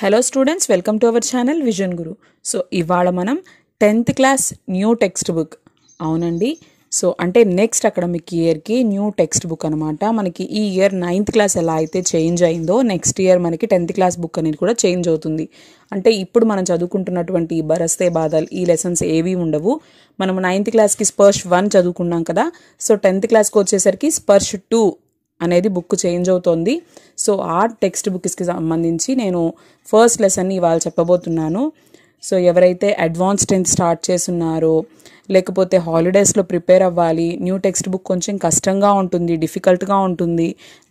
Hello students, welcome to our channel vision Guru. So ఇవాళ మనం 10th class new text book, అవునండి. So అంటే next academic ఇయర్కి new text book అనమాట. మనకి ఈ ఇయర్ 9th క్లాస్ ఎలా అయితే చేంజ్ అయిందో నెక్స్ట్ ఇయర్ మనకి 10th క్లాస్ బుక్ అనేది కూడా చేంజ్ అవుతుంది. అంటే ఇప్పుడు మనం చదువుకుంటున్నటువంటి బరస్తే బాధలు ఈ లెసన్స్ ఏవి ఉండవు. మనం 9th క్లాస్కి స్పర్శ్ 1 చదువుకున్నాం కదా. సో 10th క్లాస్కి వచ్చేసరికి స్పర్శ్ 2 అనేది బుక్ చేంజ్ అవుతుంది. సో ఆ టెక్స్ట్ బుక్స్కి సంబంధించి నేను ఫస్ట్ లెసన్ని ఇవాళ చెప్పబోతున్నాను. సో ఎవరైతే అడ్వాన్స్ 10th స్టార్ట్ చేస్తున్నారో, లేకపోతే హాలిడేస్లో ప్రిపేర్ అవ్వాలి, న్యూ టెక్స్ట్ బుక్ కొంచెం కష్టంగా ఉంటుంది, డిఫికల్ట్గా ఉంటుంది,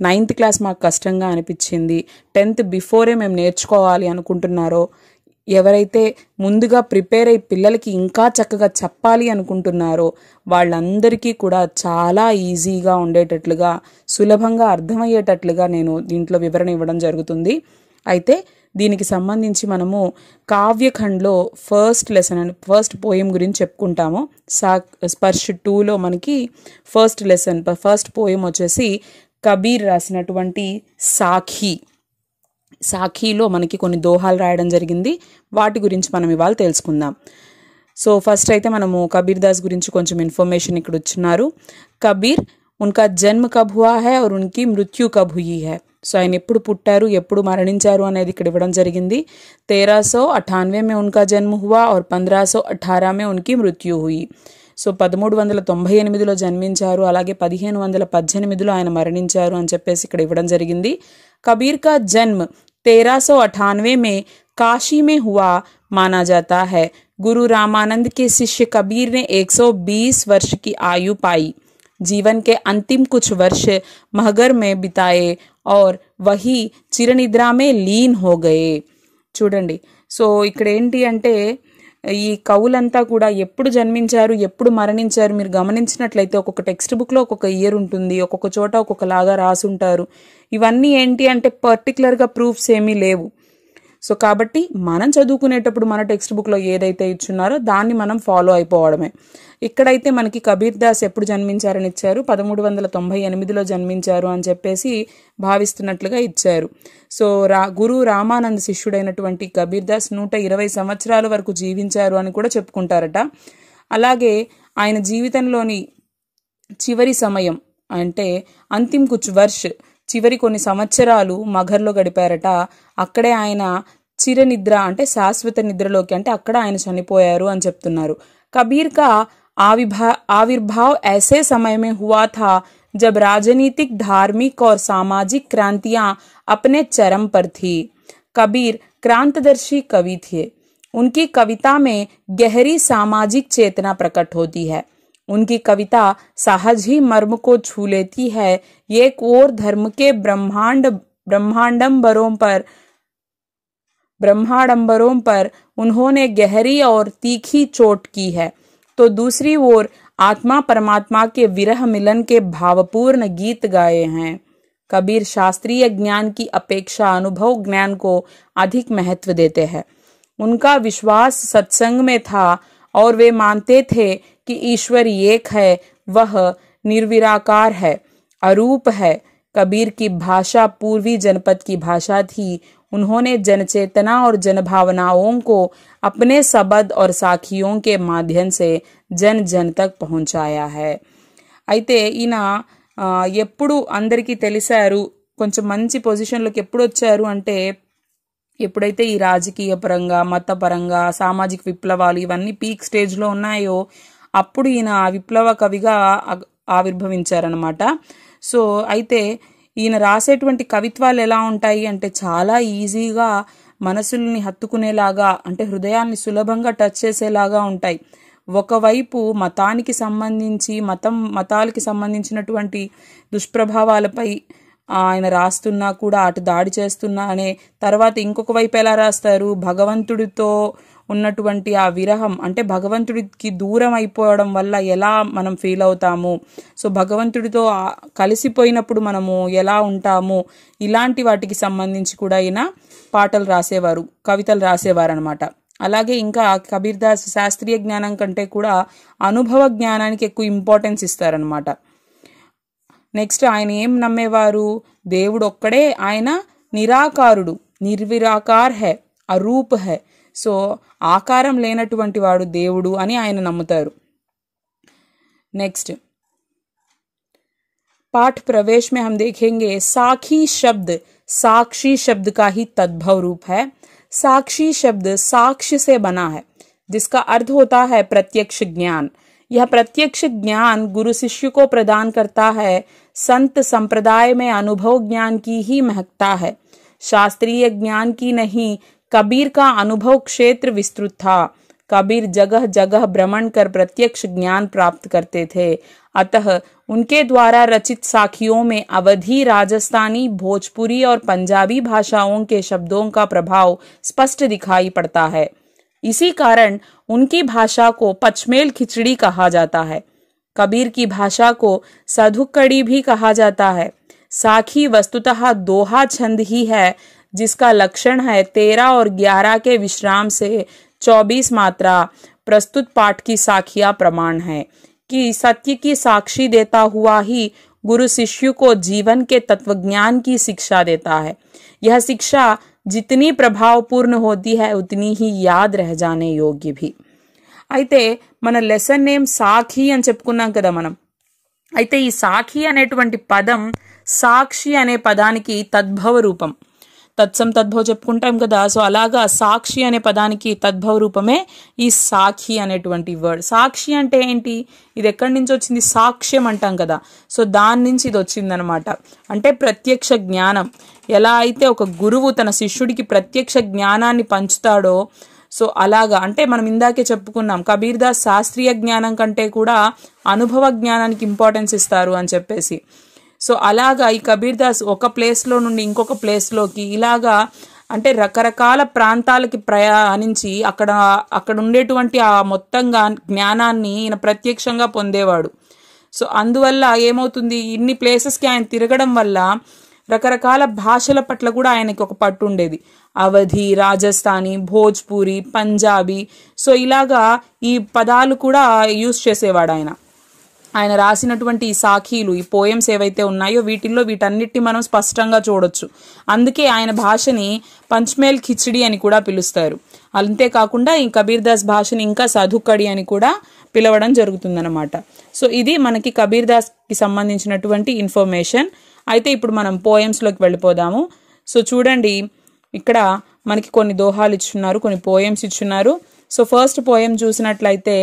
9th క్లాస్ మాకు కష్టంగా అనిపించింది, 10th బిఫోరే మేము నేర్చుకోవాలి అనుకుంటున్నారో, ఎవరైతే ముందుగా ప్రిపేర్ అయ్యి పిల్లలకి ఇంకా చక్కగా చెప్పాలి అనుకుంటున్నారో వాళ్ళందరికీ కూడా చాలా ఈజీగా ఉండేటట్లుగా, సులభంగా అర్థమయ్యేటట్లుగా నేను దీంట్లో వివరణ ఇవ్వడం జరుగుతుంది. అయితే దీనికి సంబంధించి మనము కావ్యఖండ్లో ఫస్ట్ లెసన్ అని ఫస్ట్ పోయం గురించి చెప్పుకుంటాము. స్పర్శ్ 2లో మనకి ఫస్ట్ లెసన్ ఫస్ట్ పోయం వచ్చేసి కబీర్ రాసినటువంటి సాఖీలో మనకి కొన్ని దోహాలు రాయడం జరిగింది. వాటి గురించి మనం ఇవాళ తెలుసుకుందాం. సో ఫస్ట్ అయితే మనము కబీర్ దాస్ గురించి కొంచెం ఇన్ఫర్మేషన్ ఇక్కడ ఇచ్చున్నారు. కబీర్ ఉన్కా జన్మ కబ్ హువా హై और उनकी मृत्यु कब हुई है. సో ఆయన ఎప్పుడు పుట్టారు, ఎప్పుడు మరణించారు అనేది ఇక్కడ ఇవ్వడం జరిగింది. 1398 में उनका जन्म हुआ और 1518 में उनकी मृत्यु हुई. సో 1398లో జన్మించారు, అలాగే 1518లో ఆయన మరణించారు అని చెప్పేసి ఇక్కడ ఇవ్వడం జరిగింది. కబీర్ కా జన్మ 1398 में काशी में हुआ माना जाता है. गुरु रामानंद के शिष्य कबीर ने 120 वर्ष की आयु पाई. जीवन के अंतिम कुछ वर्ष महगर में बिताए और वही चिरनिद्रा में लीन हो गए. చూడండి, సో ఇక్కడ ఏంటి అంటే ఈ కవులంతా కూడా ఎప్పుడు జన్మించారు, ఎప్పుడు మరణించారు మీరు గమనించినట్లయితే ఒక్కొక్క టెక్స్ట్ బుక్లో ఒక్కొక్క ఇయర్ ఉంటుంది, ఒక్కొక్క చోట ఒక్కొక్కలాగా రాసుంటారు. ఇవన్నీ ఏంటి అంటే పర్టికులర్గా ప్రూఫ్స్ ఏమీ లేవు. సో కాబట్టి మనం చదువుకునేటప్పుడు మన టెక్స్ట్ బుక్లో ఏదైతే ఇచ్చున్నారో దాన్ని మనం ఫాలో అయిపోవడమే. ఇక్కడైతే మనకి కబీర్ దాస్ ఎప్పుడు జన్మించారని ఇచ్చారు, 1398లో జన్మించారు అని చెప్పేసి భావిస్తున్నట్లుగా ఇచ్చారు. సో గురు రామానంద్ శిష్యుడైనటువంటి కబీర్ దాస్ 120 సంవత్సరాల వరకు జీవించారు అని కూడా చెప్పుకుంటారట. అలాగే ఆయన జీవితంలోని చివరి సమయం అంటే అంతిమ్ కుచ్ వర్ష్, చివరి కొన్ని సంవత్సరాలు మగర్లో గడిపారట. అక్కడే ఆయన చిరనిద్ర అంటే శాశ్వత నిద్రలోకి, అంటే అక్కడ ఆయన చనిపోయారు అని చెప్తున్నారు. కబీర్ కా आविर्भाव ऐसे समय में हुआ था जब राजनीतिक, धार्मिक और सामाजिक क्रांतियां अपने चरम पर थी. कबीर क्रांतदर्शी कवि थे. उनकी कविता में गहरी सामाजिक चेतना प्रकट होती है. उनकी कविता सहज ही मर्म को छू लेती है. एक ओर धर्म के ब्रह्माडंबरों पर उन्होंने गहरी और तीखी चोट की है, तो दूसरी ओर आत्मा परमात्मा के विरह मिलन के भावपूर्ण गीत गाए हैं. कबीर शास्त्रीय ज्ञान की अपेक्षा अनुभव ज्ञान को अधिक महत्व देते हैं. उनका विश्वास सत्संग में था और वे मानते थे कि ईश्वर एक है, वह निर्विराकार है, अरूप है. कबीर की भाषा पूर्वी जनपद की भाषा थी. उन्होंने जनचेतना और जनभावनाओं को अपने शब्द और साखियों के माध्यम से जन जन तक पहुंचाया है. అయితే ఈయన ఎప్పుడు అందరికీ తెలిసారు, కొంచెం మంచి పొజిషన్లోకి ఎప్పుడు వచ్చారు అంటే ఎప్పుడైతే ఈ రాజకీయ పరంగా, మతపరంగా, సామాజిక విప్లవాలు ఇవన్నీ పీక్ స్టేజ్లో ఉన్నాయో అప్పుడు ఈయన విప్లవ కవిగా ఆవిర్భవించారనమాట. సో అయితే ఈయన రాసేటువంటి కవిత్వాలు ఎలా ఉంటాయి అంటే చాలా ఈజీగా మనసుల్ని హత్తుకునేలాగా, అంటే హృదయాన్ని సులభంగా టచ్ చేసేలాగా ఉంటాయి. ఒకవైపు మతానికి సంబంధించి మతాలకి సంబంధించినటువంటి దుష్ప్రభావాలపై ఆయన రాస్తున్నా కూడా అటు దాడి చేస్తున్నా అనే తర్వాత ఇంకొక వైపు ఎలా రాస్తారు, భగవంతుడితో ఉన్నటువంటి ఆ విరహం, అంటే భగవంతుడికి దూరం అయిపోవడం వల్ల ఎలా మనం ఫీల్ అవుతాము, సో భగవంతుడితో కలిసిపోయినప్పుడు మనము ఎలా ఉంటాము, ఇలాంటి వాటికి సంబంధించి కూడా ఈయన పాటలు రాసేవారు, కవితలు రాసేవారు అనమాట. అలాగే ఇంకా కబీర్ దాస్ శాస్త్రీయ జ్ఞానం కంటే కూడా అనుభవ జ్ఞానానికి ఎక్కువ ఇంపార్టెన్స్ ఇస్తారనమాట. నెక్స్ట్ ఆయన ఏం నమ్మేవారు, దేవుడు ఒక్కడే, ఆయన నిరాకారుడు, నిర్విరాకార్ హై, అరూప్ హై. సో ఆకారం లేనటువంటి వాడు దేవుడు అని ఆయన నమ్ముతారు. नेक्स्ट पाठ प्रवेश में हम देखेंगे साखी शब्द साक्षी शब्द का ही तद्भव रूप है. साक्षी शब्द साक्ष्य से बना है जिसका अर्थ होता है प्रत्यक्ष ज्ञान. यह प्रत्यक्ष ज्ञान गुरु शिष्य को प्रदान करता है. संत संप्रदाय में अनुभव ज्ञान की ही महत्ता है, शास्त्रीय ज्ञान की नहीं. कबीर का अनुभव क्षेत्र विस्तृत था. कबीर जगह जगह भ्रमण कर प्रत्यक्ष ज्ञान प्राप्त करते थे. अतः उनके द्वारा रचित साखियों में अवधी, राजस्थानी, भोजपुरी और पंजाबी भाषाओं के शब्दों का प्रभाव स्पष्ट दिखाई पड़ता है. इसी कारण उनकी भाषा को पचमेल खिचड़ी कहा जाता है. कबीर की भाषा को सधुक्कड़ी भी कहा जाता है. साखी वस्तुतः दोहा छंद ही है जिसका लक्षण है 13 और 11 के विश्राम से 24 मात्रा. प्रस्तुत पाठ की साखियां प्रमाण है कि सत्य की साक्षी देता हुआ ही गुरु शिष्य को जीवन के तत्वज्ञान की शिक्षा देता है. यह शिक्षा जितनी प्रभावपूर्ण होती है उतनी ही याद रह जाने योग्य भी. అయితే మన లెసన్ నేమ్ సాఖి అని చెప్పుకున్నాం కదా మనం. అయితే ఈ సాఖి అనేటువంటి పదం సాక్షి అనే పదానికి తద్భవ రూపం. తత్సం తద్భవ చెప్పుకుంటాం కదా. సో అలాగా సాక్షి అనే పదానికి తద్భవ రూపమే ఈ సాఖి అనేటువంటి వర్డ్. సాక్షి అంటే ఏంటి? ఇది ఎక్కడి నుంచి వచ్చింది? సాక్ష్యం అంటాం కదా. సో దాని నుంచి ఇది వచ్చిందనమాట. అంటే ప్రత్యక్ష జ్ఞానం. ఎలా అయితే ఒక గురువు తన శిష్యుడికి ప్రత్యక్ష జ్ఞానాన్ని పంచుతాడో, సో అలాగా అంటే మనం ఇందాకే చెప్పుకున్నాం కబీర్ దాస్ శాస్త్రీయ జ్ఞానం కంటే కూడా అనుభవ జ్ఞానానికి ఇంపార్టెన్స్ ఇస్తారు అని చెప్పేసి. సో అలాగా ఈ కబీర్ దాస్ ఒక ప్లేస్లో నుండి ఇంకొక ప్లేస్లోకి ఇలాగా అంటే రకరకాల ప్రాంతాలకి ప్రయాణించి అక్కడ ఉండేటువంటి ఆ మొత్తంగా జ్ఞానాన్ని ఈయన ప్రత్యక్షంగా పొందేవాడు. సో అందువల్ల ఏమవుతుంది, ఇన్ని ప్లేసెస్కి ఆయన తిరగడం వల్ల రకరకాల భాషల పట్ల కూడా ఆయనకి ఒక పట్టు ఉండేది. అవధి, రాజస్థానీ, భోజ్పూరి, పంజాబీ, సో ఇలాగా ఈ పదాలు కూడా యూజ్ చేసేవాడు ఆయన. ఆయన రాసినటువంటి ఈ సాఖీలు, ఈ పోయమ్స్ ఏవైతే ఉన్నాయో వీటిల్లో వీటన్నిటిని మనం స్పష్టంగా చూడొచ్చు. అందుకే ఆయన భాషని పంచ్మేల్ ఖిచడి అని కూడా పిలుస్తారు. అంతేకాకుండా ఈ కబీర్ దాస్ భాషని ఇంకా సధుక్కడి అని కూడా పిలవడం జరుగుతుందన్నమాట. సో ఇది మనకి కబీర్ దాస్కి సంబంధించినటువంటి ఇన్ఫర్మేషన్. అయితే ఇప్పుడు మనం పోయమ్స్లోకి వెళ్ళిపోదాము. సో చూడండి, ఇక్కడ మనకి కొన్ని దోహాలు ఇచ్చున్నారు, కొన్ని పోయమ్స్ ఇచ్చున్నారు. సో ఫస్ట్ పోయం చూసినట్లయితే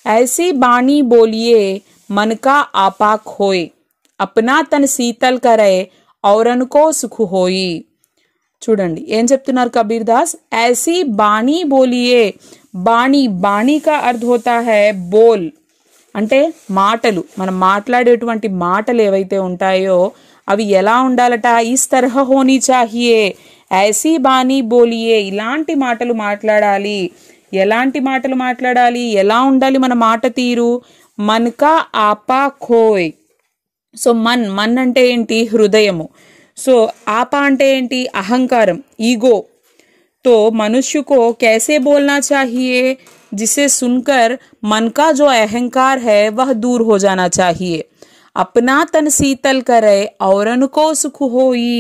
ऐसी बाणी बोलिए मन का आपा खोए, अपना तन शीतल करे औरन को सुख होई. చూడండి ఏం చెప్తున్నారు కబీర్ దాస్. ऐसी बाणी बोलिए. బాణి, బాణి కా అర్థ హోతా హై బోల్, అంటే మాటలు. మనం మాట్లాడేటువంటి మాటలు ఏవైతే ఉంటాయో అవి ఎలా ఉండాలట, ఇస్ తరహ హోనీ చాహియే. ఐసీ బాణి బోలియే, ఇలాంటి మాటలు మాట్లాడాలి. ఎలాంటి మాటలు మాట్లాడాలి, ఎలా ఉండాలి మన మాట తీరు. మన్కా ఆపా ఖోయ్. సో మన్ అంటే ఏంటి, హృదయము. సో ఆపా అంటే ఏంటి, అహంకారం, ఈగో. तो मनुष्य को कैसे बोलना चाहिए, जिसे सुनकर मन का जो अहंकार है वह दूर हो जाना चाहिए. अपना तन शीतल करे औरन को सुख होई.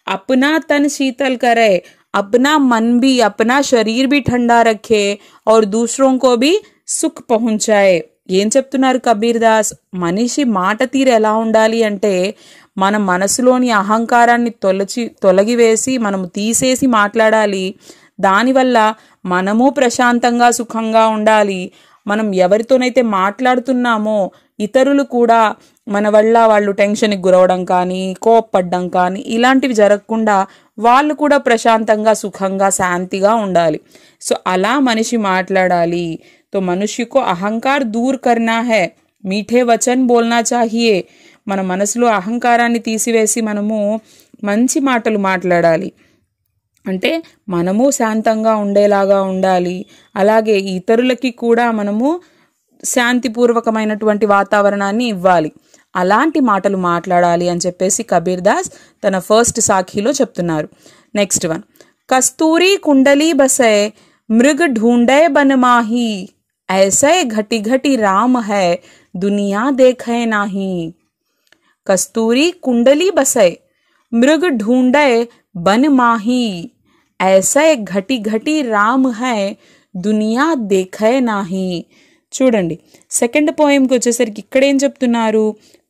अपना तन शीतल करे, अपना मन भी, अपना शरीर भी ठंडा रखे और दूसरों को भी సుఖ్ పహుంచాయే. ఏం చెప్తున్నారు కబీర్ దాస్, మనిషి మాట తీరు ఎలా ఉండాలి అంటే మన మనసులోని అహంకారాన్ని తొలగివేసి మనము తీసేసి మాట్లాడాలి. దానివల్ల మనము ప్రశాంతంగా సుఖంగా ఉండాలి. మనం ఎవరితోనైతే మాట్లాడుతున్నామో ఇతరులు కూడా మన వల్ల వాళ్ళు టెన్షన్కి గురవడం కానీ, కోప్పడ్డం కానీ ఇలాంటివి జరగకుండా వాళ్ళు కూడా ప్రశాంతంగా, సుఖంగా, శాంతిగా ఉండాలి. సో అలా మనిషి మాట్లాడాలి. तो मनुष्य को अहंकार दूर करना है, मीठे वचन बोलना चाहिए. మన మనసులో అహంకారాన్ని తీసివేసి మనము మంచి మాటలు మాట్లాడాలి. అంటే మనము శాంతంగా ఉండేలాగా ఉండాలి. అలాగే ఇతరులకి కూడా మనము శాంతిపూర్వకమైనటువంటి వాతావరణాన్ని ఇవ్వాలి. అలాంటి మాటలు మాట్లాడాలి అని చెప్పేసి కబీర్ దాస్ తన ఫస్ట్ సాఖీలో చెప్తున్నారు. నెక్స్ట్ వన్, కస్తూరి కుండలి బసే మృగ ఢూండే బనమాహి, ऐसे घटी घटी राम है दुनिया देखे नाही. कस्तूरी कुंडली बसे मृग ढूंढे बन माही. ऐसे घटी घटी राम है దునియా దేఖే నాహి. చూడండి సెకండ్ పోయంకి వచ్చేసరికి ఇక్కడ ఏం చెప్తున్నారు,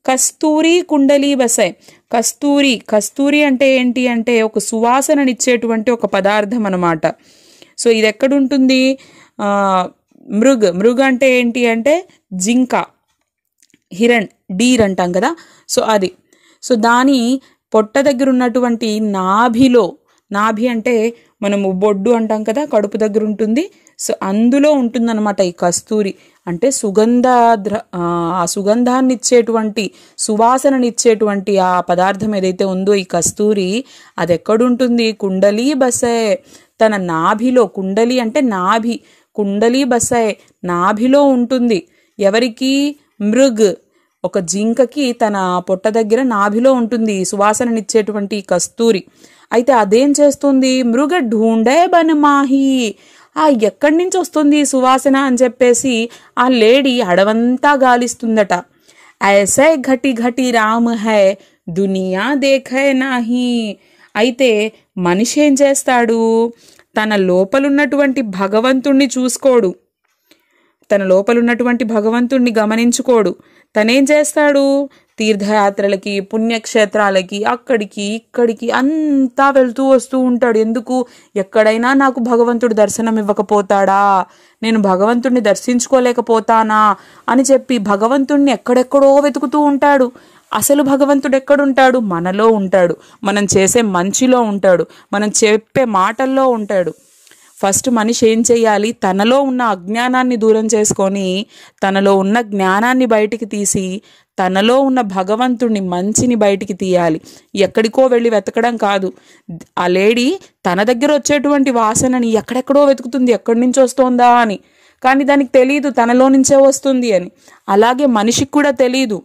కస్తూరి కుండలి బసై. కస్తూరి అంటే ఏంటి అంటే ఒక సువాసననిచ్చేటువంటి ఒక పదార్థం అన్నమాట. సో ఇది ఎక్కడుంటుంది, మృగ్ అంటే ఏంటి అంటే జింక, హిరణ్, డీర్ అంటాం కదా, సో అది. సో దాని పొట్ట దగ్గర ఉన్నటువంటి నాభి అంటే మనము బొడ్డు అంటాం కదా, కడుపు దగ్గర ఉంటుంది. సో అందులో ఉంటుందన్నమాట ఈ కస్తూరి. అంటే ఆ సుగంధాన్ని ఇచ్చేటువంటి, సువాసననిచ్చేటువంటి ఆ పదార్థం ఏదైతే ఉందో ఈ కస్తూరి, అది ఎక్కడుంటుంది, కుండలి బసే, తన నాభిలో. కుండలి అంటే నాభి, కుండలి బసే నాభిలో ఉంటుంది. ఎవరికి, మృగ్, ఒక జింకకి తన పొట్ట దగ్గర నాభిలో ఉంటుంది సువాసననిచ్చేటువంటి కస్తూరి. అయితే అదేం చేస్తుంది, మృగ ఢూండే బనమాహి, ఎక్కడి నుంచి వస్తుంది సువాసన అని చెప్పేసి ఆ లేడీ అడవంతా గాలిస్తుందట. ఐసే ఘటి ఘటి రామ్ హై దునియా దేఖే నాహి. అయితే మనిషి ఏం చేస్తాడు, తన లోపలున్నటువంటి భగవంతుణ్ణి చూసుకోడు, తన లోపలున్నటువంటి భగవంతుణ్ణి గమనించుకోడు. తనేం చేస్తాడు, తీర్థయాత్రలకి, పుణ్యక్షేత్రాలకి, అక్కడికి ఇక్కడికి అంతా వెళ్తూ వస్తూ ఉంటాడు. ఎందుకు, ఎక్కడైనా నాకు భగవంతుడు దర్శనం ఇవ్వకపోతాడా, నేను భగవంతుడిని దర్శించుకోలేకపోతానా అని చెప్పి భగవంతుణ్ణి ఎక్కడెక్కడో వెతుకుతూ ఉంటాడు. అసలు భగవంతుడు ఎక్కడుంటాడు, మనలో ఉంటాడు, మనం చేసే మంచిలో ఉంటాడు, మనం చెప్పే మాటల్లో ఉంటాడు. ఫస్ట్ మనిషి ఏం చేయాలి, తనలో ఉన్న అజ్ఞానాన్ని దూరం చేసుకొని తనలో ఉన్న జ్ఞానాన్ని బయటికి తీసి తనలో ఉన్న భగవంతుడిని, మంచిని బయటికి తీయాలి. ఎక్కడికో వెళ్ళి వెతకడం కాదు. ఆ లేడీ తన దగ్గర వచ్చేటువంటి వాసనని ఎక్కడెక్కడో వెతుకుతుంది, ఎక్కడి నుంచి వస్తోందా అని, కానీ దానికి తెలియదు తనలో నుంచే వస్తుంది అని. అలాగే మనిషికి కూడా తెలియదు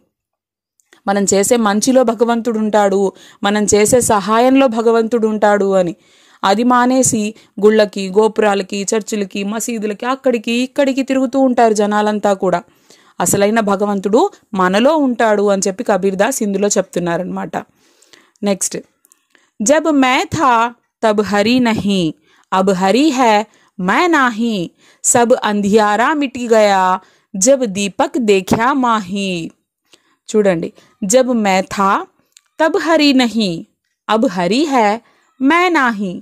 మనం చేసే మంచిలో భగవంతుడు ఉంటాడు, మనం చేసే సహాయంలో భగవంతుడు ఉంటాడు అని. అది మానేసి గుళ్ళకి, గోపురాలకి, చర్చిలకి, మసీదులకి, అక్కడికి ఇక్కడికి తిరుగుతూ ఉంటారు జనాలంతా కూడా. అసలైన భగవంతుడు మనలో ఉంటాడు అని చెప్పి కబీర్ దాస్ ఇందులో చెప్తున్నారనమాట. నెక్స్ట్, జబ్ मै था तब हरी नहीं, अब हरी है मैं नाही, सब अंधियारा मिट गया जब दीपक देखा माही. చూడండి, జబ్ मै था तब हरी नहीं, अब हरी है मैं नाही,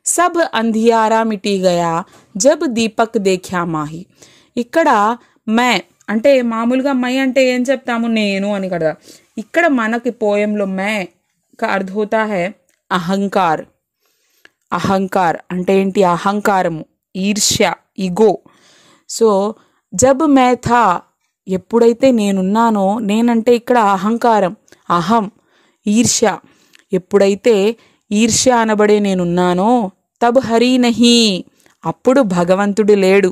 सब अंधियारा मिटी गया जब दीपक देखा माही. ఇక్కడ मै అంటే మామూలుగా మై అంటే ఏం చెప్తాము, నేను అని కదా. ఇక్కడ మనకి పోయంలో मै का अर्थ होता है అహంకార్. అహంకార్ అంటే ఏంటి, అహంకారము, ఈర్ష్య, ఇగో. సో జబ్ मै था, ఎప్పుడైతే నేనున్నానో, నేనంటే ఇక్కడ అహంకారం, అహం, ఈర్ష్య. ఎప్పుడైతే ఈర్ష్య అనబడే నేనున్నానో, తబ్ హరి నహీ, అప్పుడు భగవంతుడు లేడు.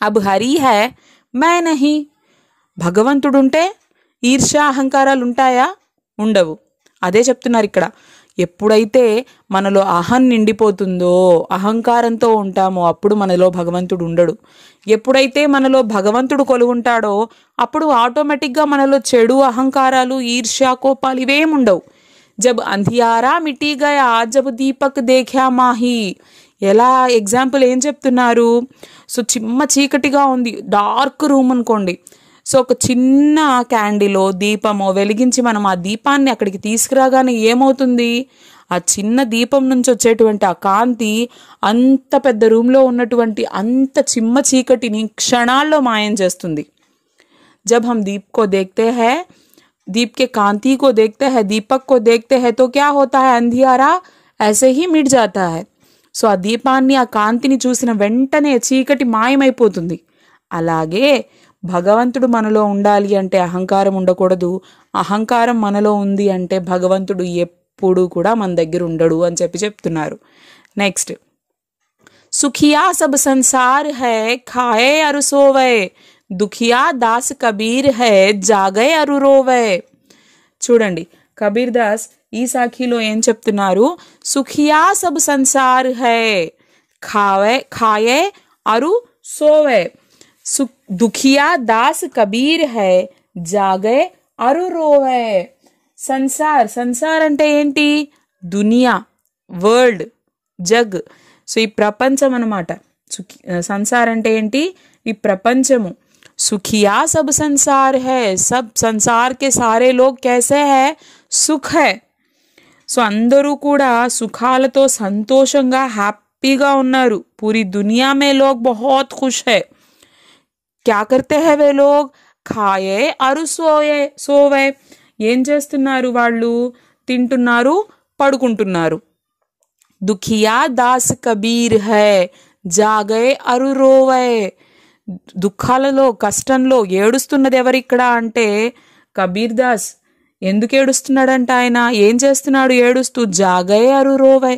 అబ్ హరి హై मै నహీ, భగవంతుడుంటే ఈర్ష్య అహంకారాలు ఉంటాయా, ఉండవు. అదే చెప్తున్నారు ఇక్కడ. ఎప్పుడైతే మనలో అహం నిండిపోతుందో, అహంకారంతో ఉంటామో, అప్పుడు మనలో భగవంతుడు ఉండడు. ఎప్పుడైతే మనలో భగవంతుడు కొలువుంటాడో అప్పుడు ఆటోమేటిక్గా మనలో చెడు అహంకారాలు, ఈర్ష్య, కోపాలు ఇవేముండవు. జబ్ అంధియారా మిటీ గయా జబ్ దీపక్ దేఖ్యా మాహి. ఎలా, ఎగ్జాంపుల్ ఏం చెప్తున్నారు, సో చీకటిగా ఉంది, డార్క్ రూమ్ అనుకోండి. సో ఒక చిన్న క్యాండిలో, దీపమో వెలిగించి మనం ఆ దీపాన్ని అక్కడికి తీసుకురాగానే ఏమవుతుంది, ఆ చిన్న దీపం నుంచి వచ్చేటువంటి ఆ కాంతి అంత పెద్ద రూమ్లో ఉన్నటువంటి అంత చిమ్మ చీకటిని క్షణాల్లో మాయం చేస్తుంది. జబ్ హమ్ దీప్ కో దేఖ్తే హై, दीप के कांति को देखते हैं, दीपक को देखते हैं, तो क्या होता है, अंधियारा ऐसे ही मिट जाता है. సో ఆ దీపాన్ని, ఆ కాంతిని చూసిన వెంటనే చీకటి మాయమైపోతుంది. అలాగే భగవంతుడు మనలో ఉండాలి అంటే అహంకారం ఉండకూడదు. అహంకారం మనలో ఉంది అంటే భగవంతుడు ఎప్పుడు కూడా మన దగ్గర ఉండడు అని చెప్పి చెప్తున్నారు. నెక్స్ట్, సుఖియా సబ్ సంసార్ హై ఖాయే అరు సోవే, దుఖియా దాస్ కబీర్ హై జాగే అరు రోవే. చూడండి, కబీర్ దాస్ ఈ సాఖీలో ఏం చెప్తున్నారు, సుఖియా సబ్ సంసార్ హై ఖాయే అరు సోవే, దుఖియా దాస్ కబీర్ హై జాగే అరు రోవే. సంసార్ అంటే ఏంటి, దునియా, వరల్డ్, జగ్. సో ఈ ప్రపంచం అన్నమాట. సంసార్ అంటే ఏంటి? ఈ ప్రపంచము. సుఖియా సబ్ సంసార్ హై, సబ్ సంసార్ కే సారే లోగ్ కైసే హై? సుఖ్ హై. సో అందరూ కూడా సుఖాలతో సంతోషంగా హ్యాపీగా ఉన్నారు. పూరి దునియా మే లోగ్ బహుత్ ఖుష్ హై. క్యా కర్తే హై వే లోగ్? ఖాయే అరు సోవే. ఏం చేస్తున్నారు వాళ్ళు? తింటున్నారు, పడుకుంటున్నారు. దుఖియా దాస్ కబీర్ హై, జాగే అరు రోవే. దుఃఖాలలో, కష్టంలో ఏడుస్తున్నది ఎవరిక్కడ అంటే కబీర్ దాస్. ఎందుకు ఏడుస్తున్నాడంట ఆయన? ఏం చేస్తున్నాడు ఏడుస్తూ? జాగే అరు రోవే.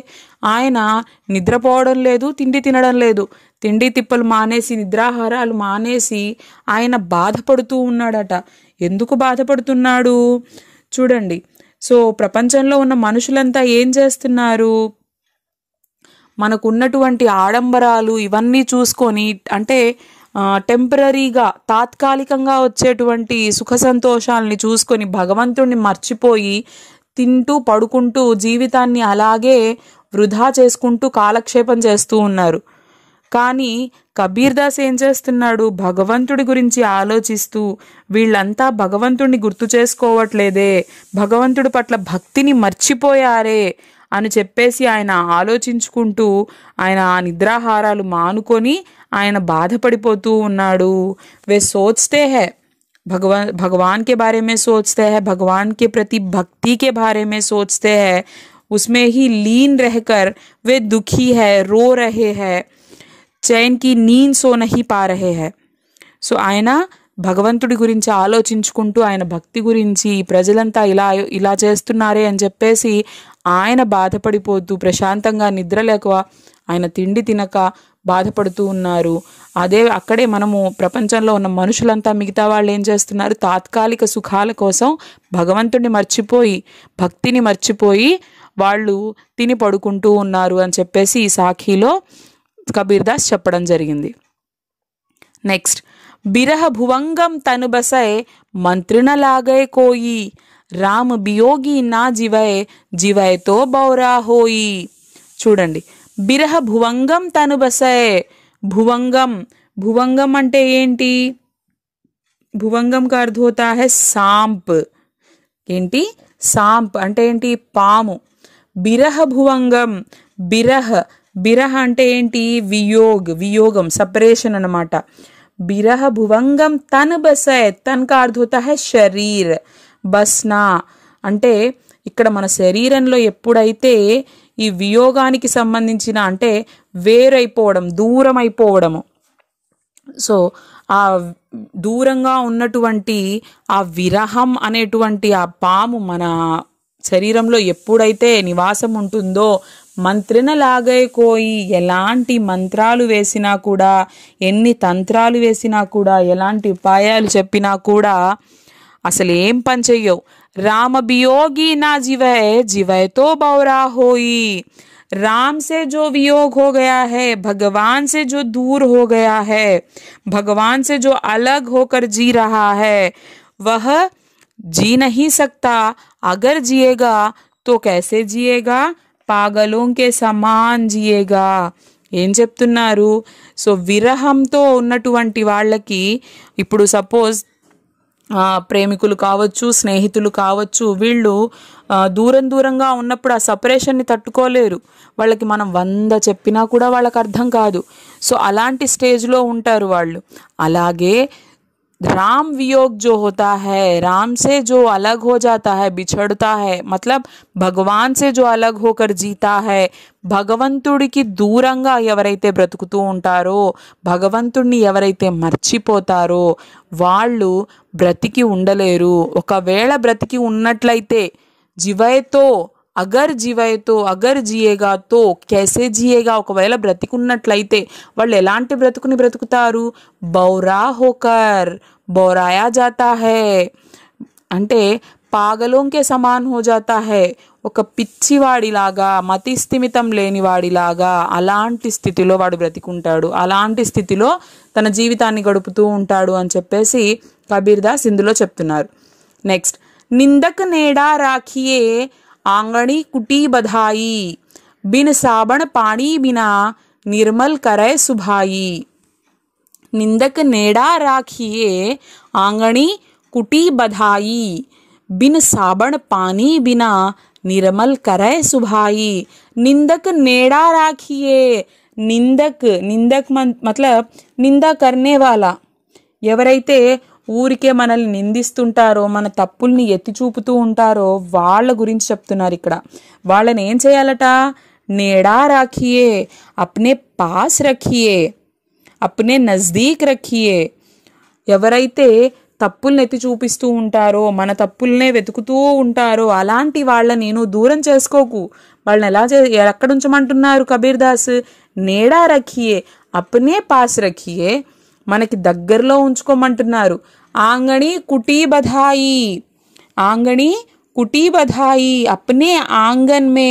ఆయన నిద్రపోవడం లేదు, తిండి తినడం లేదు. తిండి తిప్పలు మానేసి, నిద్రాహారాలు మానేసి ఆయన బాధపడుతూ ఉన్నాడట. ఎందుకు బాధపడుతున్నాడు చూడండి. సో ప్రపంచంలో ఉన్న మనుషులంతా ఏం చేస్తున్నారు? మనకున్నటువంటి ఆడంబరాలు ఇవన్నీ చూసుకొని, అంటే టెంపరీగా, తాత్కాలికంగా వచ్చేటువంటి సుఖ సంతోషాలని చూసుకొని భగవంతుడిని మర్చిపోయి తింటూ పడుకుంటూ జీవితాన్ని అలాగే వృధా చేసుకుంటూ కాలక్షేపం చేస్తూ ఉన్నారు. కానీ కబీర్ దాస్ ఏం చేస్తున్నాడు? భగవంతుడి గురించి ఆలోచిస్తూ, వీళ్ళంతా భగవంతుడిని గుర్తు చేసుకోవట్లేదే, భగవంతుడి పట్ల భక్తిని మర్చిపోయారే అని చెప్పేసి ఆయన ఆలోచించుకుంటూ ఆయన ఆ నిద్రాహారాలు మానుకొని ఆయన బాధపడిపోతూ ఉన్నాడు. వే సోచ్తే హై भगवान के बारे में सोचते हैं, भगवान के प्रति भक्ति के बारे में सोचते हैं, उसमें ही लीन रहकर वे दुखी है, रो रहे हैं, चैन की नींद सो नहीं पा रहे हैं. సో ఆయన భగవంతుడి గురించి ఆలోచించుకుంటూ, ఆయన భక్తి గురించి, ప్రజలంతా ఇలా చేస్తున్నారే అని చెప్పేసి ఆయన బాధపడిపోతూ, ప్రశాంతంగా నిద్ర లేక, ఆయన తిండి తినక బాధపడుతూ ఉన్నారు. అక్కడే మనము ప్రపంచంలో ఉన్న మనుషులంతా, మిగతా వాళ్ళు ఏం చేస్తున్నారు? తాత్కాలిక సుఖాల కోసం భగవంతుడిని మర్చిపోయి, భక్తిని మర్చిపోయి వాళ్ళు తిని పడుకుంటూ ఉన్నారు అని చెప్పేసి ఈ సాఖీలో కబీర్ దాస్ చెప్పడం జరిగింది. నెక్స్ట్, బిరహ భువంగం తను బసై మంత్రిన లాగై కోయి, రామ్ బియోగి నా జివై, జివై తో బౌరా హోయి. చూడండి, బిరహ భువంగం తను బసై. భువంగం, భువంగం అంటే ఏంటి? భువంగం కా అర్థ హోతా హై సాంప్. ఏంటి? సాంప్ అంటే ఏంటి? పాము. బిరహ భువంగం. బిరహ అంటే ఏంటి? వియోగం, సపరేషన్ అన్నమాట. బిరహ భువంగం తన్ బసై. తన్ కా అర్థ హోతా హై శరీర్. బస్నా అంటే ఇక్కడ మన శరీరంలో ఎప్పుడైతే ఈ వియోగానికి సంబంధించిన, అంటే వేరైపోవడం, దూరం అయిపోవడము, సో ఆ దూరంగా ఉన్నటువంటి ఆ విరహం అనేటువంటి ఆ పాము మన శరీరంలో ఎప్పుడైతే నివాసం ఉంటుందో, మంత్రిన లాగై కోయి, ఎలాంటి మంత్రాలు వేసినా కూడా, ఎన్ని తంత్రాలు వేసినా కూడా, ఎలాంటి ఉపాయాలు చెప్పినా కూడా అసలు ఏం పని చెయ్యవు. राम बियोगी ना जिवै, जिवै तो बौरा होई. राम से जो वियोग हो गया है, भगवान से जो दूर हो गया है, भगवान से जो अलग होकर जी रहा है, वह जी नहीं सकता. अगर जिएगा तो कैसे जिएगा? पागलों के समान जिएगा. ఏం చెప్తున్నారు? సో విరహంతో ఉన్నటువంటి వాళ్ళకి, ఇప్పుడు సపోజ్ ప్రేమికులు కావచ్చు, స్నేహితులు కావచ్చు, వీళ్ళు దూరంగా ఉన్నప్పుడు ఆ సపరేషన్ని తట్టుకోలేరు. వాళ్ళకి మనం 100 చెప్పినా కూడా వాళ్ళకి అర్థం కాదు. సో అలాంటి స్టేజ్లో ఉంటారు వాళ్ళు. అలాగే राम वियोग जो होता है, राम से जो अलग हो जाता है, बिछड़ता है, मतलब भगवान से जो अलग होकर जीता है, భగవంతుడికి దూరంగా ఎవరైతే బ్రతుకుతూ ఉంటారో, భగవంతుడిని ఎవరైతే మర్చిపోతారో వాళ్ళు బ్రతికి ఉండలేరు. ఒకవేళ బ్రతికి ఉన్నట్లయితే జీవైతో, అగర్ జీవైతో, అగర్ జియేగా తో कैसे जिएगा, ఒకవేళ బ్రతికున్నట్లయితే వాళ్ళు ఎలాంటి బ్రతుకుని బ్రతుకుతారు? బౌరా హోకర్, బౌరాయా జాతా హై అంటే పాగలోంకే సమాన్ హో జాతా హై, ఒక పిచ్చివాడిలాగా, మతి స్థిమితం లేనివాడిలాగా అలాంటి స్థితిలో వాడు బ్రతికుంటాడు, అలాంటి స్థితిలో తన జీవితాన్ని గడుపుతూ ఉంటాడు అని చెప్పేసి కబీర్ దాస్ ఇందులో చెప్తున్నారు. నెక్స్ట్, నిందక్ నేడా రాఖియే ఆంగణి కుటీ బధాయి, बिन साबण पानी बिना निर्मल करे सुभाई निंदक नेड़ा राखिए आंगणी कुटी बधाई बिन साबण पानी बिना निर्मल करे सुभाई निंदक नेड़ा राखिए निंदक निंदक मतलब निंदा करने वाला ఎవరైతే ఊరికే మనల్ని నిందిస్తుంటారో మన తప్పుల్ని ఎత్తి చూపుతూ ఉంటారో వాళ్ళ గురించి చెప్తున్నారు ఇక్కడ. వాళ్ళని ఏం చేయాలట? నేడా రాఖియే, అప్నే పాస్ రఖియే, అప్నే నజ్దీక్ రఖియే. ఎవరైతే తప్పుల్ని ఎత్తి చూపిస్తూ ఉంటారో మన తప్పుల్నే వెతుకుతూ ఉంటారో అలాంటి వాళ్ళని నువ్వు దూరం చేసుకోకు. వాళ్ళని ఎక్కడ ఉంచమంటున్నారు కబీర్ దాస్? నేడా రఖియే, అప్నే పాస్ రఖియే, మనకి దగ్గరలో ఉంచుకోమంటున్నారు. ఆంగణి కుటీ బధాయి, ఆంగణి కుటీ బధాయి, అప్నే ఆంగన్ మే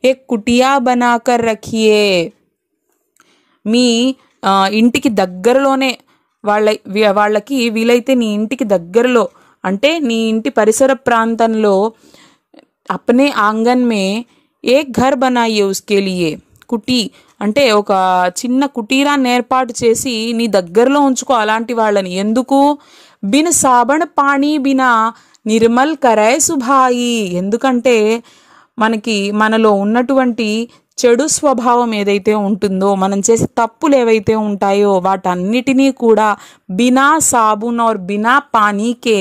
ఏక్ కుటియా బనాకర్ రఖియే. మీ ఇంటికి దగ్గరలోనే వాళ్ళకి వీలైతే నీ ఇంటికి దగ్గరలో అంటే నీ ఇంటి పరిసర ప్రాంతంలో అప్నే ఆంగన్ మే ఏక్ ఘర్ బనాయియే ఉస్కే లియే. కుటీ అంటే ఒక చిన్న కుటీరాన్ని ఏర్పాటు చేసి నీ దగ్గరలో ఉంచుకో అలాంటి వాళ్ళని. ఎందుకు? బిన్ సాబణ్ పాణి బినా నిర్మల్ కరై సుభాయి. ఎందుకంటే మనలో ఉన్నటువంటి చెడు స్వభావం ఏదైతే ఉంటుందో, మనం చేసే తప్పులు ఏవైతే ఉంటాయో వాటన్నిటినీ కూడా బినా సాబున్ और బినా పానీకే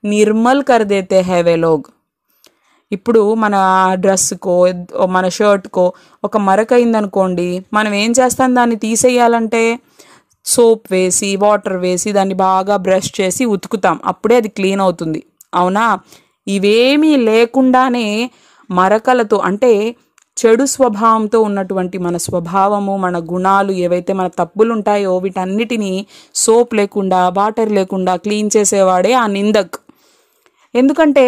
నిర్మల్ కర్ దేతే హై వే లోగ్. ఇప్పుడు మన డ్రెస్కో మన షర్ట్కో ఒక మరక అయిందనుకోండి, మనం ఏం చేస్తాం? దాన్ని తీసేయాలంటే సోప్ వేసి వాటర్ వేసి దాన్ని బాగా బ్రష్ చేసి ఉతుకుతాం, అప్పుడే అది క్లీన్ అవుతుంది. అవునా? ఇవేమీ లేకుండానే మరకలతో అంటే చెడు స్వభావంతో ఉన్నటువంటి మన స్వభావము మన గుణాలు ఏవైతే మన తప్పులు ఉంటాయో వీటన్నిటినీ సోప్ లేకుండా వాటర్ లేకుండా క్లీన్ చేసేవాడే ఆ నిందక్. ఎందుకంటే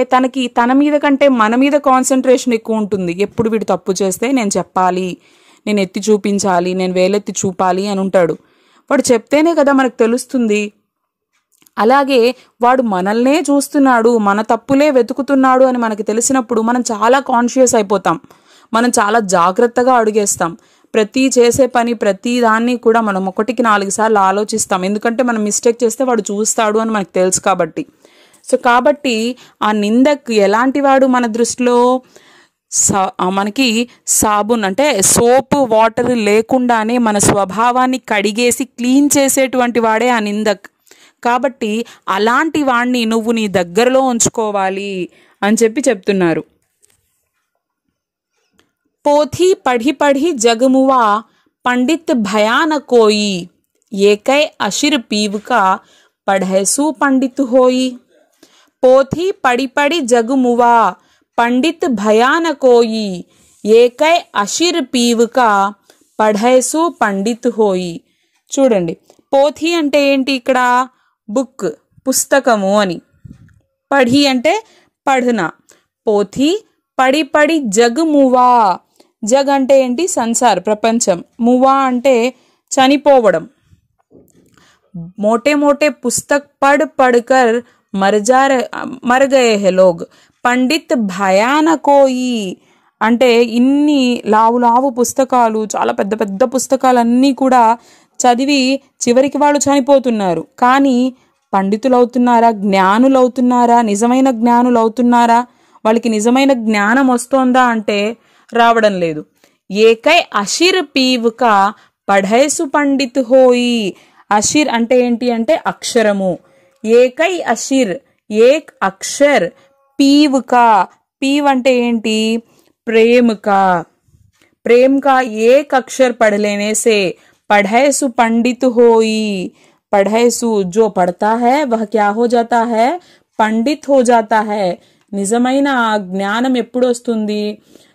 తన మీద కంటే మన మీద కాన్సన్ట్రేషన్ ఎక్కువ ఉంటుంది. ఎప్పుడు వీడు తప్పు చేస్తే నేను చెప్పాలి, నేను ఎత్తి చూపించాలి, నేను వేలెత్తి చూపాలి అని ఉంటాడు. వాడు చెప్తేనే కదా మనకు తెలుస్తుంది. అలాగే వాడు మనల్నే చూస్తున్నాడు, మన తప్పులే వెతుకుతున్నాడు అని మనకి తెలిసినప్పుడు మనం చాలా కాన్షియస్ అయిపోతాం, మనం చాలా జాగ్రత్తగా అడుగేస్తాం. ప్రతి చేసే పని ప్రతి దాన్ని కూడా మనం 1కి 4 సార్లు ఆలోచిస్తాం. ఎందుకంటే మనం మిస్టేక్ చేస్తే వాడు చూస్తాడు అని మనకు తెలుసు కాబట్టి. సో కాబట్టి ఆ నిందక్ ఎలాంటి వాడు మన దృష్టిలో? మనకి సాబున్ అంటే సోప్ వాటర్ లేకుండానే మన స్వభావాన్ని కడిగేసి క్లీన్ చేసేటువంటి వాడే ఆ నిందక్. కాబట్టి అలాంటి వాణ్ణి నువ్వు నీ దగ్గరలో ఉంచుకోవాలి అని చెప్తున్నారు. పోథీ పढ़ी पढ़ी जगमुआ पंडित भयान कोई ఏకై అశిర్ పీవ్ కా పढ़ैसु पंडित होई. పోథీ పడి పడి జగుమువా పండిత్ భయాన కోయి ఏకై అశిర్ పీవ్ కా పढ़ैसु పండిత్ హోయి. చూడండి, పోథీ అంటే ఏంటి? ఇక్కడ బుక్ పుస్తకము అని. పढ़ी అంటే పढ़ना. పోథీ పడి పడి జగమువా, జగ్ అంటే ఏంటి? సంసార్ ప్రపంచం. మువా అంటే చనిపోవడం. మోటే మోటే పుస్తక్ పढ़ पढ़कर మర్ గయే హే లోగ్. పండిత్ భయాన కోయి అంటే ఇన్ని లావు పుస్తకాలు, చాలా పెద్ద పెద్ద పుస్తకాలన్నీ కూడా చదివి చివరికి వాళ్ళు చనిపోతున్నారు. కానీ పండితులు అవుతున్నారా? జ్ఞానులు అవుతున్నారా? నిజమైన జ్ఞానులు అవుతున్నారా? వాళ్ళకి నిజమైన జ్ఞానం వస్తోందా అంటే రావడం లేదు. ఏకై అశిర్ పీవ్ కా పढ़ैसु పండిత్ హోయి. అశిర్ అంటే ఏంటి అంటే అక్షరము. ఏకై అశిర్ ఏక్ అక్షర్, పీవ్ కా, పీవ్ అంటే ఏంటి? ప్రేమ్ కా. प्रेम का एक अक्षर पढ़ लेने से पढ़ैसु पंडित होई. पढ़ैसु जो पढ़ता है वह क्या हो जाता है? पंडित हो जाता है. నిజమైన జ్ఞానం ఎప్పుడు వస్తుంది?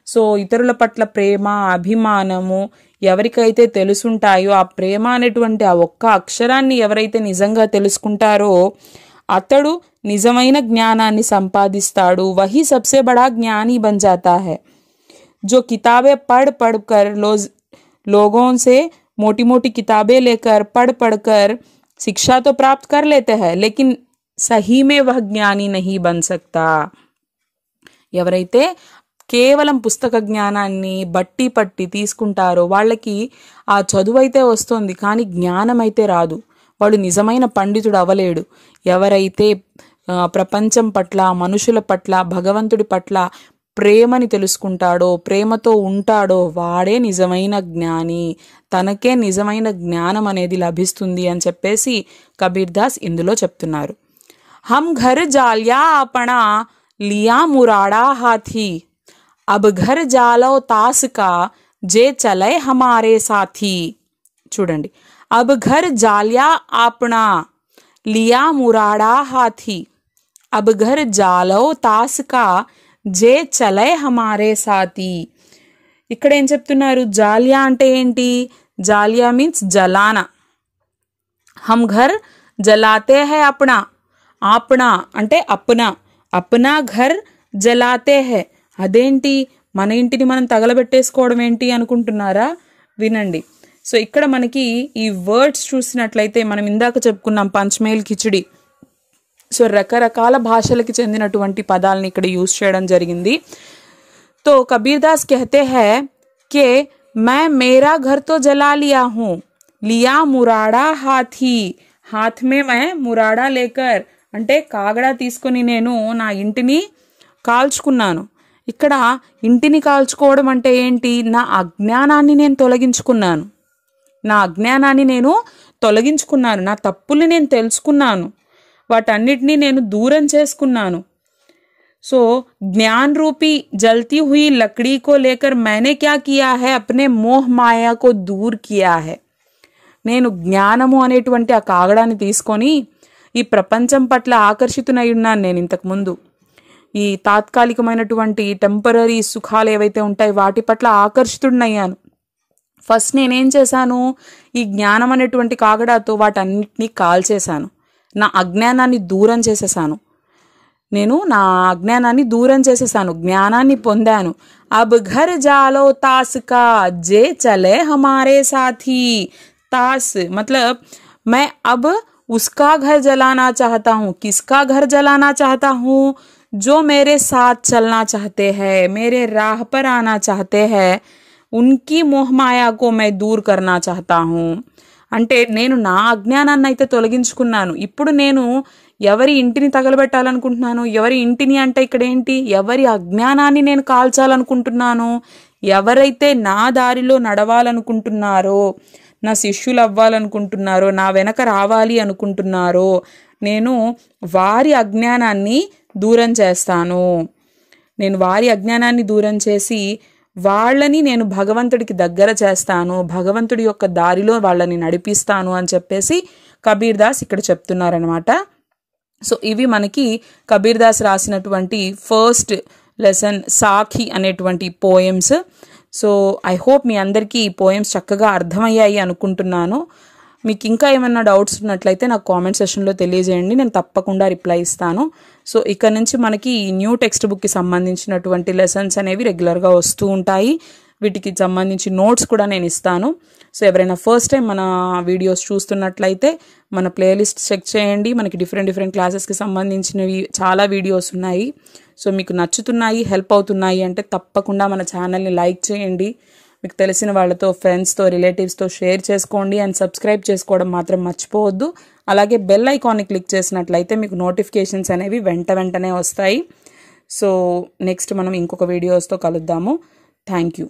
సో ఇతరుల పట్ల ప్రేమ అభిమానము ఎవరికైతే తెలుసుంటాయో ఆ ప్రేమ అనేటువంటి ఆ ఒక్క అక్షరాన్ని ఎవరైతే నిజంగా తెలుసుకుంటారో అతడు నిజమైన జ్ఞానాన్ని సంపాదిస్తాడు. వహీ సబ్సే బడా జ్ఞాని బన్ జాతా హై. जो किताबें पढ़ कर लोगों से मोटी मोटी किताबें लेकर पढ़ कर शिक्षा तो प्राप्त कर लेते हैं, लेकिन सही में वह ज्ञानी नहीं बन सकता. ఎవరైతే కేవలం పుస్తక జ్ఞానాన్ని బట్టి పట్టి తీసుకుంటారో వాళ్ళకి ఆ చదువు అయితే వస్తుంది, కానీ జ్ఞానం అయితే రాదు. వాడు నిజమైన పండితుడు అవ్వలేడు. ఎవరైతే ప్రపంచం పట్ల, మనుషుల పట్ల, భగవంతుడి పట్ల ప్రేమని తెలుసుకుంటాడో, ప్రేమతో ఉంటాడో వాడే నిజమైన జ్ఞాని, తనకే నిజమైన జ్ఞానం అనేది లభిస్తుంది అని చెప్పేసి కబీర్ దాస్ ఇందులో చెప్తున్నారు. హమ్ ఘర్ జాలియా ఆపణా లియా మురాడా హాథీ, అబ్ ఘర్ జాలో తాస్ కా జే చలే హమారే సాథీ. చూడండి, అబ్ ఘర్ జాలియా ఆపణా లియా మురాడా హాథీ, అబ్ ఘర్ జాలో తాస్ కా జే చలే హమారే సాథీ. ఇక్కడ ఏం చెప్తున్నారు? జాలియా అంటే ఏంటి? జాలియా మీన్స్ జలానా. హమ్ ఘర్ జలాతే హై అప్నా, ఆప్నా అంటే అప్నా, అప్నా ఘర్ జలాతే హై. అదేంటి, మన ఇంటిని మనం తగలబెట్టేసుకోవడం ఏంటి అనుకుంటున్నారా? వినండి. సో ఇక్కడ మనకి ఈ వర్డ్స్ చూసినట్లయితే మనం ఇందాక చెప్పుకున్నాం పంచ్మేల్ కిచిడి. సో రకరకాల భాషలకి చెందినటువంటి పదాలని ఇక్కడ యూజ్ చేయడం జరిగింది. తో కబీర్ దాస్ कहते हैं कि मैं मेरा घर तो जला लिया हूँ, लिया मुराड़ा हाथी, हाथ में मैं मुराड़ा लेकर, అంటే కాగడా తీసుకొని నేను నా ఇంటిని కాల్చుకున్నాను. ఇక్కడ ఇంటిని కాల్చుకోవడం అంటే ఏంటి? నా అజ్ఞానాన్ని నేను తొలగించుకున్నాను, నా అజ్ఞానాన్ని నేను తొలగించుకున్నాను, నా తప్పుల్ని నేను తెలుసుకున్నాను, వాటన్నిటినీ నేను దూరం చేసుకున్నాను. సో ज्ञान रूपी जलती हुई लकड़ी को लेकर मैंने क्या किया है, अपने मोह माया को दूर किया है. నేను జ్ఞానము అనేటువంటి ఆ కాగడాన్ని తీసుకొని ఈ ప్రపంచం పట్ల ఆకర్షితునై ఉన్నాను. నేను ఇంతకుముందు ఈ తాత్కాలికమైనటువంటి టెంపరరీ సుఖాలు ఏవైతే ఉంటాయి వాటి పట్ల ఆకర్షితుడినయ్యాను. ఫస్ట్ నేనేం చేశాను? ఈ జ్ఞానం అనేటువంటి కాగడాతో వాటన్నిటినీ కాల్చేశాను, నా అజ్ఞానాన్ని దూరం చేసేసాను. నేను నా అజ్ఞానాన్ని దూరం చేసేసాను, జ్ఞానాన్ని పొందాను. అబ్ ఘర్ జాలో తాస్ కా జే చలే హమారే సాథీ. తాస్ मतलब मैं अब उसका घर जलाना चाहता हूँ. किसका घर जलाना चाहता हूँ? जो मेरे साथ चलना चाहते हैं, मेरे राह पर आना चाहते हैं, उनकी मोह माया को मैं दूर करना चाहता हूँ. అంటే నేను నా అజ్ఞానాన్ని అయితే తొలగించుకున్నాను. ఇప్పుడు నేను ఎవరి ఇంటిని తగలబెట్టాలనుకుంటున్నాను? ఎవరి ఇంటిని అంటే ఇక్కడ ఏంటి? ఎవరి అజ్ఞానాన్ని నేను కాల్చాలనుకుంటున్నాను? ఎవరైతే నా దారిలో నడవాలనుకుంటున్నారో, నా శిష్యులు అవ్వాలనుకుంటున్నారో, నా వెనక రావాలి అనుకుంటున్నారో, నేను వారి అజ్ఞానాన్ని దూరం చేస్తాను. నేను వారి అజ్ఞానాన్ని దూరం చేసి వాళ్ళని నేను భగవంతుడికి దగ్గర చేస్తాను, భగవంతుడి యొక్క దారిలో వాళ్ళని నడిపిస్తాను అని చెప్పేసి కబీర్ దాస్ ఇక్కడ చెప్తున్నారనమాట. సో ఇవి మనకి కబీర్ దాస్ రాసినటువంటి ఫస్ట్ లెసన్ సాఖి అనేటువంటి పోయమ్స్. సో ఐ హోప్ మీ అందరికీ ఈ పోయమ్స్ చక్కగా అర్థమయ్యాయి అనుకుంటున్నాను. మీకు ఇంకా ఏమైనా డౌట్స్ ఉన్నట్లయితే నాకు కామెంట్ సెషన్లో తెలియజేయండి, నేను తప్పకుండా రిప్లై ఇస్తాను. సో ఇక్కడ నుంచి మనకి న్యూ టెక్స్ట్ బుక్కి సంబంధించినటువంటి లెసన్స్ అనేవి రెగ్యులర్గా వస్తూ ఉంటాయి. వీటికి సంబంధించి నోట్స్ కూడా నేను ఇస్తాను. సో ఎవరైనా ఫస్ట్ టైం మన వీడియోస్ చూస్తున్నట్లయితే మన ప్లేలిస్ట్ చెక్ చేయండి. మనకి డిఫరెంట్ క్లాసెస్కి సంబంధించినవి చాలా వీడియోస్ ఉన్నాయి. సో మీకు నచ్చుతున్నాయి, హెల్ప్ అవుతున్నాయి అంటే తప్పకుండా మన ఛానల్ని లైక్ చేయండి. మీకు తెలిసిన వాళ్ళతో, ఫ్రెండ్స్తో, రిలేటివ్స్తో షేర్ చేసుకోండి అండ్ సబ్స్క్రైబ్ చేసుకోవడం మాత్రం మర్చిపోవద్దు. అలాగే బెల్ ఐకాన్ని క్లిక్ చేసినట్లయితే మీకు నోటిఫికేషన్స్ అనేవి వెంటనే వస్తాయి. సో నెక్స్ట్ మనం ఇంకొక వీడియోస్తో కలుద్దాము. Thank you.